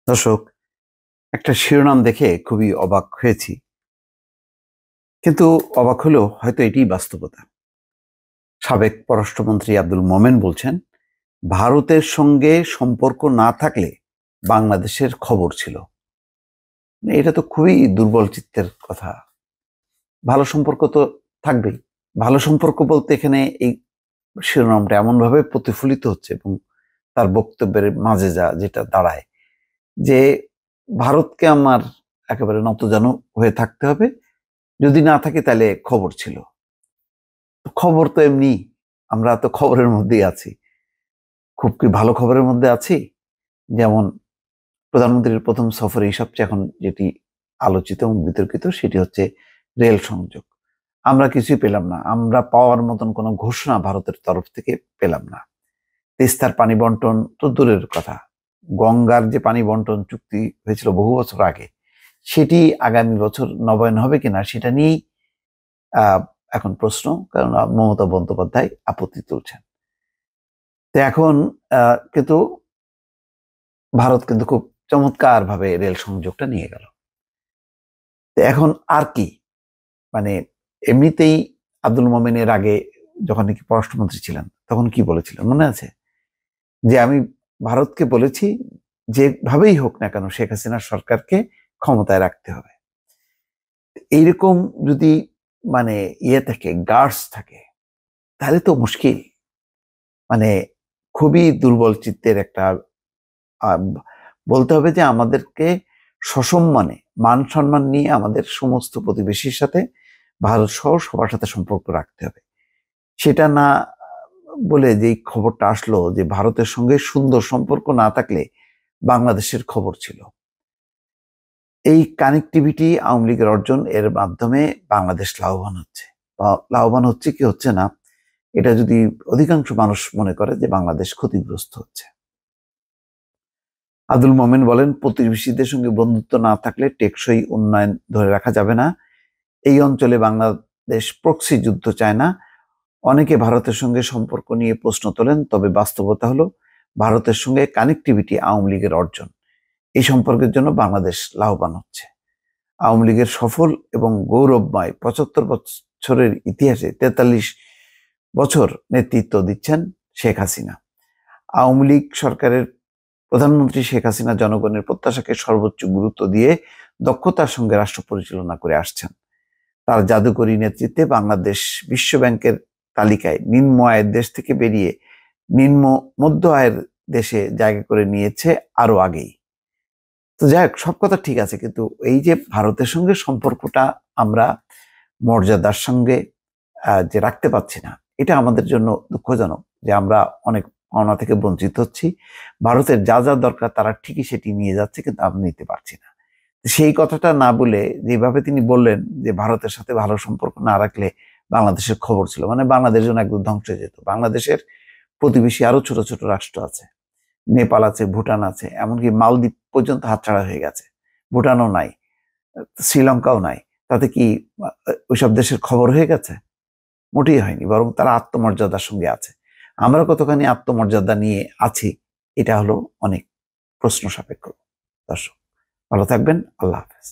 দর্শক, একটা শিরোনাম দেখে খুবই অবাক হয়েছি, কিন্তু অবাক হলেও হয়তো এটিই বাস্তবতা। সাবেক পররাষ্ট্রমন্ত্রী আব্দুল মোমেন বলছেন, ভারতের সঙ্গে সম্পর্ক না থাকলে বাংলাদেশের খবর ছিল। এটা তো খুবই দুর্বল চিত্তের কথা। ভালো সম্পর্ক তো থাকবেই। ভালো সম্পর্ক বলতে এখানে এই শিরোনামটা এমনভাবে প্রতিফলিত হচ্ছে এবং তার বক্তব্যের মাঝে যেটা দাঁড়ায় যে ভারতকে আমার একেবারে নতজানু হয়ে থাকতে হবে, যদি না থাকে তাহলে খবর ছিল। খবর তো এমনি, আমরা তো খবরের মধ্যেই আছি। খুব কি ভালো খবরের মধ্যে আছি? যেমন প্রধানমন্ত্রীর প্রথম সফরে সবচেয়ে এখন যেটি আলোচিত এবং বিতর্কিত সেটি হচ্ছে রেল সংযোগ। আমরা কিছুই পেলাম না, আমরা পাওয়ার মতন কোনো ঘোষণা ভারতের তরফ থেকে পেলাম না। তিস্তার পানি বন্টন তো দূরের কথা, গঙ্গার যে পানি বন্টন চুক্তি হয়েছিল বহু বছর আগে, সেটি আগামী বছর নবায়ন হবে কিনা সেটা নিয়েই এখন প্রশ্ন, কারণ মমতা বন্দ্যোপাধ্যায় আপত্তি তুলছেন। তো এখন কিন্তু ভারত কিন্তু খুব চমৎকার ভাবে রেল সংযোগটা নিয়ে গেল। তো এখন আর কি, মানে এমনিতেই আব্দুল মোমেনের আগে যখন নাকি পররাষ্ট্রমন্ত্রী ছিলেন তখন কি বলেছিলেন মনে আছে? যে আমি ভারতকে বলেছি যেভাবেই হোক না কেন শেখ হাসিনার সরকারকে ক্ষমতায় রাখতে হবে। এইরকম যদি মানে থাকে, গার্ডস থাকে, তাহলে তো মুশকিল। মানে খুবই দুর্বল চিত্তের একটা, বলতে হবে যে আমাদেরকে সসম্মানে মান সম্মান নিয়ে আমাদের সমস্ত প্রতিবেশীর সাথে, ভারত সহ সবার সাথে সম্পর্ক রাখতে হবে। সেটা না বলে যেই খবরটা আসলো যে ভারতের সঙ্গে সুন্দর সম্পর্ক না থাকলে বাংলাদেশের খবর ছিল। এই কানেক্টিভিটি আওয়ামী লীগের অর্জন, এর মাধ্যমে বাংলাদেশ লাভবান হচ্ছে। লাভবান হচ্ছে কি হচ্ছে না, এটা যদি অধিকাংশ মানুষ মনে করে যে বাংলাদেশ ক্ষতিগ্রস্ত হচ্ছে। আব্দুল মোমেন বলেন, প্রতিবেশীদের সঙ্গে বন্ধুত্ব না থাকলে টেকসই উন্নয়ন ধরে রাখা যাবে না। এই অঞ্চলে বাংলাদেশ প্রক্সি যুদ্ধ চায় না। অনেকে ভারতের সঙ্গে সম্পর্ক নিয়ে প্রশ্ন তোলেন, তবে বাস্তবতা হলো ভারতের সঙ্গে কানেক্টিভিটি আওয়ামী লীগের অর্জন। এই সম্পর্কের জন্য বাংলাদেশ লাভবান হচ্ছে। আওয়ামী লীগের সফল এবং গৌরবময় ৭৫ বছরের ইতিহাসে ৪৩ বছর নেতৃত্ব দিচ্ছেন শেখ হাসিনা। আওয়ামী লীগ সরকারের প্রধানমন্ত্রী শেখ হাসিনা জনগণের প্রত্যাশাকে সর্বোচ্চ গুরুত্ব দিয়ে দক্ষতার সঙ্গে রাষ্ট্র পরিচালনা করে আসছেন। তার জাদুকরী নেতৃত্বে বাংলাদেশ বিশ্ব ব্যাংকের তালিকায় নিম্ন আয়ের দেশ থেকে বেরিয়ে নিম্ন মধ্য আয়ের দেশে জায়গা করে নিয়েছে আরো আগেই। তো যাই হোক, সব কথা ঠিক আছে, কিন্তু এই যে ভারতের সঙ্গে সম্পর্কটা আমরা মর্যাদার সঙ্গে যে রাখতে পারছি না, এটা আমাদের জন্য দুঃখজনক যে আমরা অনেক পাওনা থেকে বঞ্চিত হচ্ছি। ভারতের যা যা দরকার তারা ঠিকই সেটি নিয়ে যাচ্ছে, কিন্তু আমরা নিতে পারছি না। সেই কথাটা না বলে যেভাবে তিনি বললেন যে ভারতের সাথে ভালো সম্পর্ক না রাখলে বাংলাদেশের খবর ছিল, মানে বাংলাদেশ যেন একদম ধ্বংস হয়ে যেত। বাংলাদেশের প্রতিবেশী আরো ছোট ছোট রাষ্ট্র আছে, নেপাল আছে, ভুটান আছে, এমনকি মালদ্বীপ পর্যন্ত হাতছাড়া হয়ে গেছে। ভুটানও নাই, শ্রীলঙ্কাও নাই। তাতে কি ওইসব দেশের খবর হয়ে গেছে? মোটেই হয়নি, বরং তারা আত্মমর্যাদার সঙ্গে আছে। আমরা কতখানি আত্মমর্যাদা নিয়ে আছি, এটা হলো অনেক প্রশ্ন সাপেক্ষ। দর্শক, ভালো থাকবেন। আল্লাহ হাফেজ।